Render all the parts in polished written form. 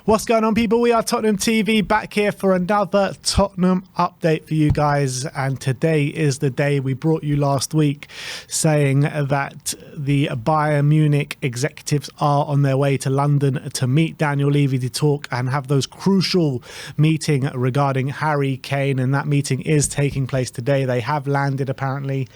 What's going on, people? We are Tottenham TV, back here for another Tottenham update for you guys. And today is the day we brought you last week, saying that the Bayern Munich executives are on their way to London to meet Daniel Levy to talk and have those crucial meeting regarding Harry Kane. And that meeting is taking place today. They have landed, apparently.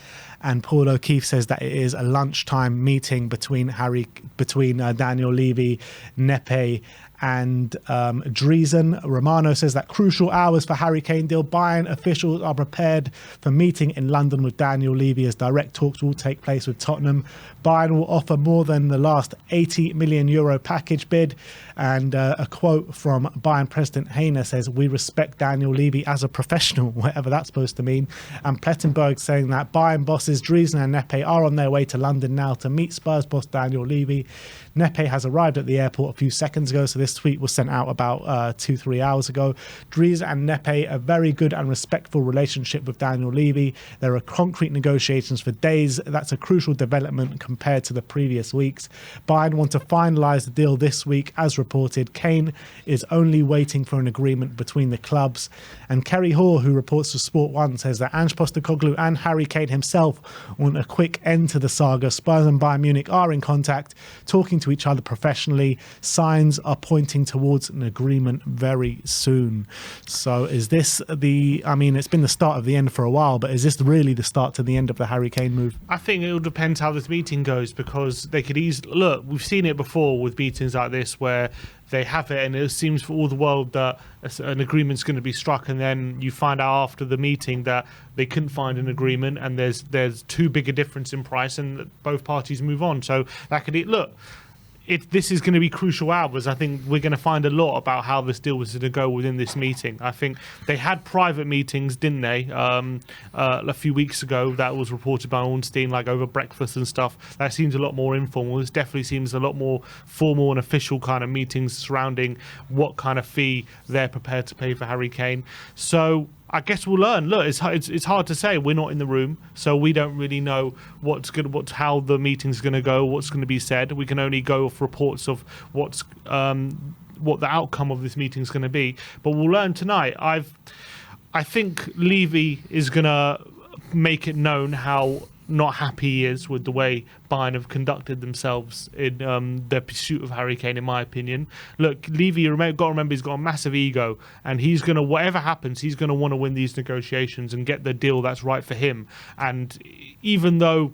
And Paul O'Keefe says that it is a lunchtime meeting between Daniel Levy, Nepe, and Driesen. Romano says that crucial hours for Harry Kane deal. Bayern officials are prepared for meeting in London with Daniel Levy, as direct talks will take place with Tottenham. Bayern will offer more than the last €80 million package bid. And a quote from Bayern President Heine says, "We respect Daniel Levy as a professional," whatever that's supposed to mean. And Plettenberg saying that Bayern bosses Driesen and Nepe are on their way to London now to meet Spurs boss Daniel Levy. Nepe has arrived at the airport a few seconds ago, so this tweet was sent out about 2-3 hours ago. Driesen and Nepe, a very good and respectful relationship with Daniel Levy. There are concrete negotiations for days. That's a crucial development compared to the previous weeks. Bayern want to finalise the deal this week, as reported. Kane is only waiting for an agreement between the clubs. And Kerry Hoare, who reports to Sport 1, says that Ange Postecoglou and Harry Kane himself want a quick end to the saga. Spurs and Bayern Munich are in contact, talking to each other professionally. Signs are pointing towards an agreement very soon. So is this it's been the start of the end for a while, but is this really the start to the end of the Harry Kane move? I think it all depends how this meeting goes, because they could easily, look, we've seen it before with meetings like this where they have it and it seems for all the world that an agreement's going to be struck, and then you find out after the meeting that they couldn't find an agreement and there's too big a difference in price and both parties move on. So that could look. This is going to be crucial hours. I think we're going to find a lot about how this deal was going to go within this meeting. I think they had private meetings, didn't they, a few weeks ago, that was reported by Ornstein, like over breakfast and stuff. That seems a lot more informal. This definitely seems a lot more formal and official kind of meetings surrounding what kind of fee they're prepared to pay for Harry Kane. So I guess we'll learn. Look, it's hard to say. We're not in the room, so we don't really know how the meeting's going to go, what's going to be said. We can only go off reports of what the outcome of this meeting is going to be. But we'll learn tonight. I think Levy is going to make it known how not happy he is with the way Bayern have conducted themselves in their pursuit of Harry Kane, in my opinion. Look, Levy, got to remember, he's got a massive ego, and he's going to, whatever happens, he's going to want to win these negotiations and get the deal that's right for him. And even though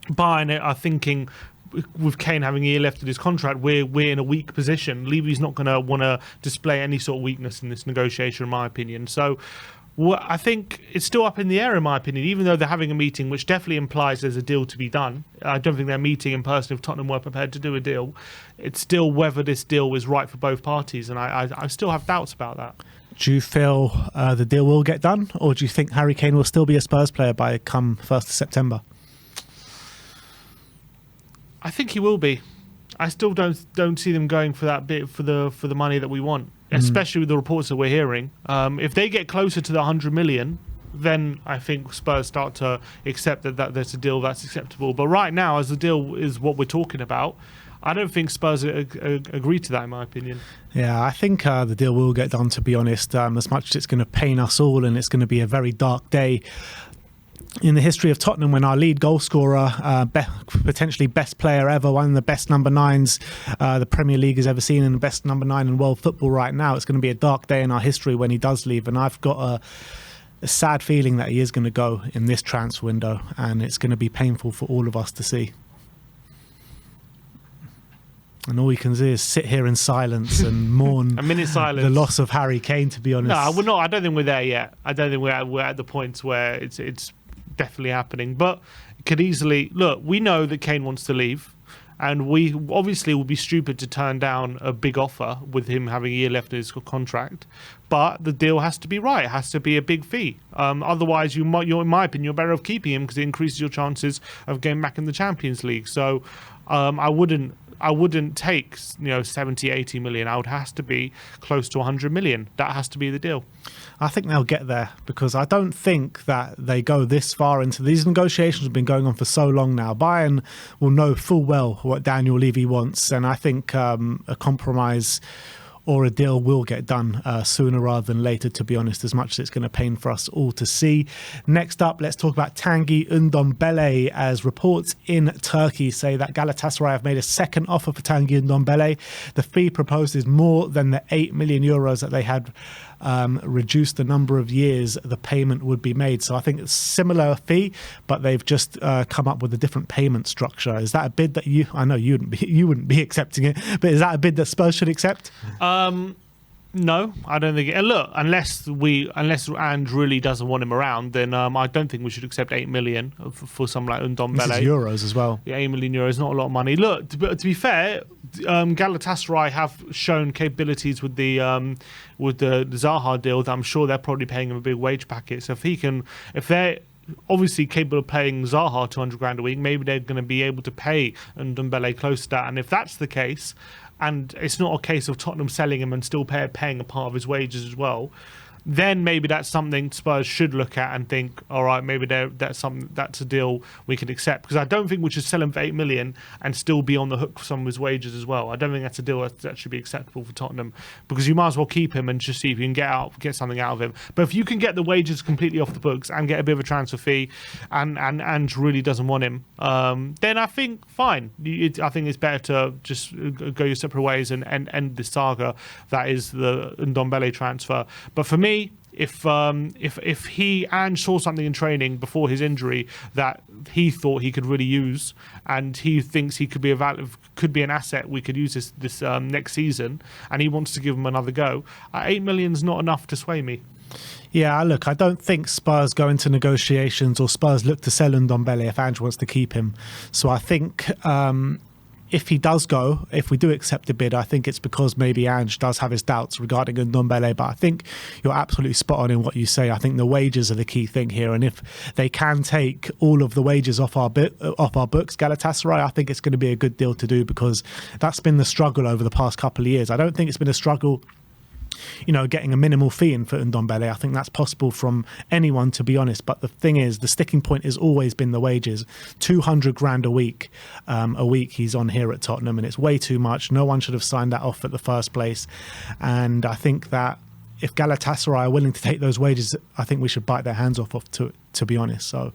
Bayern are thinking, with Kane having a year left of his contract, we're in a weak position, Levy's not going to want to display any sort of weakness in this negotiation, in my opinion. So I think it's still up in the air, in my opinion, even though they're having a meeting, which definitely implies there's a deal to be done. I don't think they're meeting in person if Tottenham were prepared to do a deal. It's still whether this deal is right for both parties, and I still have doubts about that. Do you feel the deal will get done, or do you think Harry Kane will still be a Spurs player by come 1st of September? I think he will be. I still don't see them going for that bit for the money that we want. Especially with the reports that we're hearing. If they get closer to the 100 million, then I think Spurs start to accept that there's a deal that's acceptable. But right now, as the deal is what we're talking about, I don't think Spurs agree to that, in my opinion. Yeah, I think the deal will get done, to be honest, as much as it's going to pain us all and it's going to be a very dark day in the history of Tottenham, when our lead goal scorer, potentially best player ever, one of the best number nines the Premier League has ever seen, and the best number 9 in world football right now. It's going to be a dark day in our history when he does leave, and I've got a sad feeling that he is going to go in this transfer window, and it's going to be painful for all of us to see. And all we can do is sit here in silence and mourn a minute silence. The loss of Harry Kane, to be honest. No, we're not. I don't think we're there yet. I don't think we're at the point where it's definitely happening. But it could easily, look, we know that Kane wants to leave, and we obviously will be stupid to turn down a big offer with him having a year left in his contract. But the deal has to be right. It has to be a big fee. Otherwise, in my opinion, you're better off keeping him, because it increases your chances of getting back in the Champions League. So I wouldn't take 70, 80 million. I would have to be close to 100 million. That has to be the deal. I think they'll get there, because I don't think that they go this far into these negotiations. Have been going on for so long now. Bayern will know full well what Daniel Levy wants, and I think a compromise or a deal will get done sooner rather than later, to be honest, as much as it's going to pain for us all to see. Next up, let's talk about Tanguy Ndombele, as reports in Turkey say that Galatasaray have made a second offer for Tanguy Ndombele. The fee proposed is more than the 8 million euros that they had reduced the number of years the payment would be made. So I think it's similar fee, but they've just come up with a different payment structure. Is that a bid that I know you wouldn't be accepting it, but is that a bid that Spurs should accept? No, I don't think. Look, unless Ange really doesn't want him around, then I don't think we should accept 8 million for someone like Ndombele. This is euros as well. Yeah, 8 million euros, not a lot of money. Look, to be fair, Galatasaray have shown capabilities with the Zaha deal that I'm sure they're probably paying him a big wage packet. So if they're obviously capable of paying Zaha 200 grand a week, maybe they're going to be able to pay Ndombele close to that. And if that's the case, and it's not a case of Tottenham selling him and still paying a part of his wages as well, then maybe that's something Spurs should look at and think, all right, maybe that's a deal we can accept. Because I don't think we should sell him for 8 million and still be on the hook for some of his wages as well. I don't think that's a deal that should be acceptable for Tottenham, because you might as well keep him and just see if you can get something out of him. But if you can get the wages completely off the books and get a bit of a transfer fee, and really doesn't want him, then I think fine. I think it's better to just go your separate ways and end the saga that is the Ndombele transfer. But for me, if Ange saw something in training before his injury that he thought he could really use, and he thinks he could be an asset we could use this next season, and he wants to give him another go, 8 million is not enough to sway me. Yeah, look, I don't think Spurs go into negotiations or Spurs look to sell Ndombele if Ange wants to keep him. So I think if he does go, if we do accept the bid, I think it's because maybe Ange does have his doubts regarding Ndombele. But I think you're absolutely spot on in what you say. I think the wages are the key thing here, and if they can take all of the wages off our books, Galatasaray, I think it's going to be a good deal to do, because that's been the struggle over the past couple of years. I don't think it's been a struggle, getting a minimal fee in for Ndombele. I think that's possible from anyone, to be honest. But the thing is, the sticking point has always been the wages. 200 grand a week he's on here at Tottenham, and it's way too much. No one should have signed that off at the first place. And I think that if Galatasaray are willing to take those wages, I think we should bite their hands off to be honest. So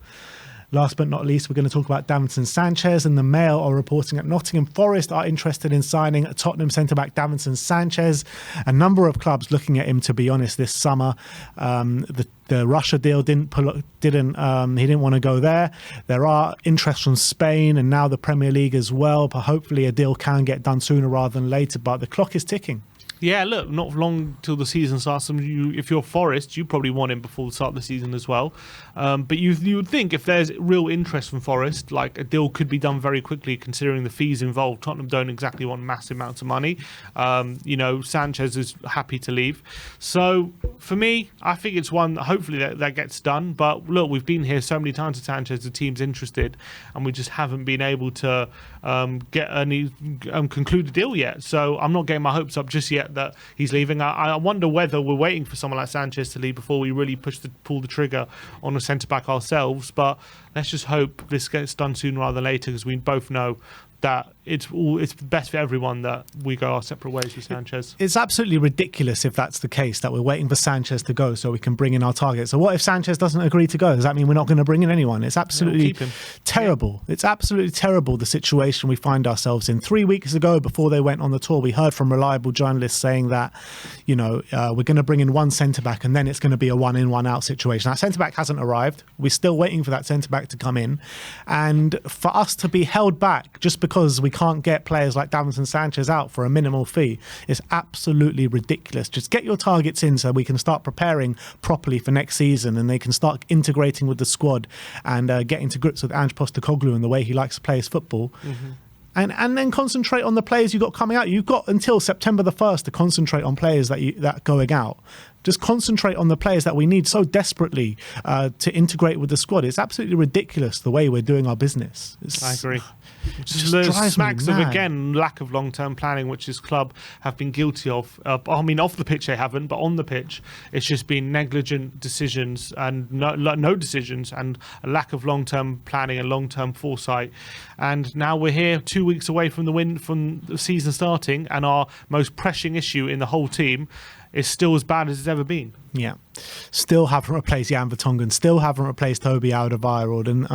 last but not least, we're going to talk about Davinson Sanchez, and the Mail are reporting that Nottingham Forest are interested in signing Tottenham centre-back Davinson Sanchez. A number of clubs looking at him, to be honest, this summer. The Russia deal he didn't want to go there. There are interests from Spain and now the Premier League as well, but hopefully a deal can get done sooner rather than later. But the clock is ticking. Yeah, look, not long till the season starts. If you're Forest, you probably want him before the start of the season as well. But you would think if there's real interest from Forest, like, a deal could be done very quickly considering the fees involved. Tottenham don't exactly want massive amounts of money. Sanchez is happy to leave. So for me, I think it's one, hopefully that gets done. But look, we've been here so many times with Sanchez, the team's interested, and we just haven't been able to conclude a deal yet. So I'm not getting my hopes up just yet that he's leaving. I wonder whether we're waiting for someone like Sanchez to leave before we really pull the trigger on a centre-back ourselves. But let's just hope this gets done sooner rather than later, because we both know that it's best for everyone that we go our separate ways with Sanchez. It's absolutely ridiculous if that's the case, that we're waiting for Sanchez to go so we can bring in our target. So what if Sanchez doesn't agree to go? Does that mean we're not going to bring in anyone? It's absolutely terrible. Yeah. It's absolutely terrible, the situation we find ourselves in. 3 weeks ago, before they went on the tour, we heard from reliable journalists saying that, we're going to bring in one centre-back and then it's going to be a one-in, one-out situation. That centre-back hasn't arrived. We're still waiting for that centre-back to come in. And for us to be held back just because we can't get players like Davinson Sanchez out for a minimal fee is absolutely ridiculous. Just get your targets in so we can start preparing properly for next season, and they can start integrating with the squad and getting to grips with Ange Postecoglou and the way he likes to play his football. Mm-hmm. And then concentrate on the players you've got coming out. You've got until September the 1st to concentrate on players that going out. Just concentrate on the players that we need so desperately to integrate with the squad. It's absolutely ridiculous the way we're doing our business. I agree. Just Just smacks of, mad. again, lack of long-term planning, which this club have been guilty of. I mean, off the pitch they haven't, but on the pitch, it's just been negligent decisions and no decisions, and a lack of long-term planning and long-term foresight. And now we're here 2 weeks away from the season starting, and our most pressing issue in the whole team is still as bad as it's ever been. Yeah. Still haven't replaced Jan Vertonghen. Still haven't replaced Toby Alderweireld. And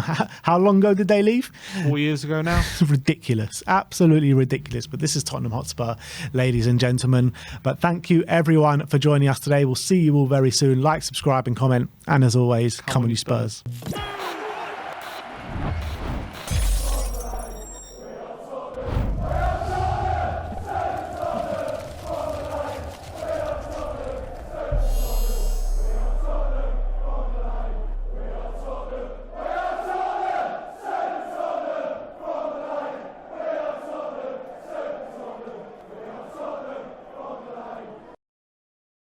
how long ago did they leave? 4 years ago now. Ridiculous. Absolutely ridiculous. But this is Tottenham Hotspur, ladies and gentlemen. But thank you, everyone, for joining us today. We'll see you all very soon. Like, subscribe and comment. And as always, come on you Spurs.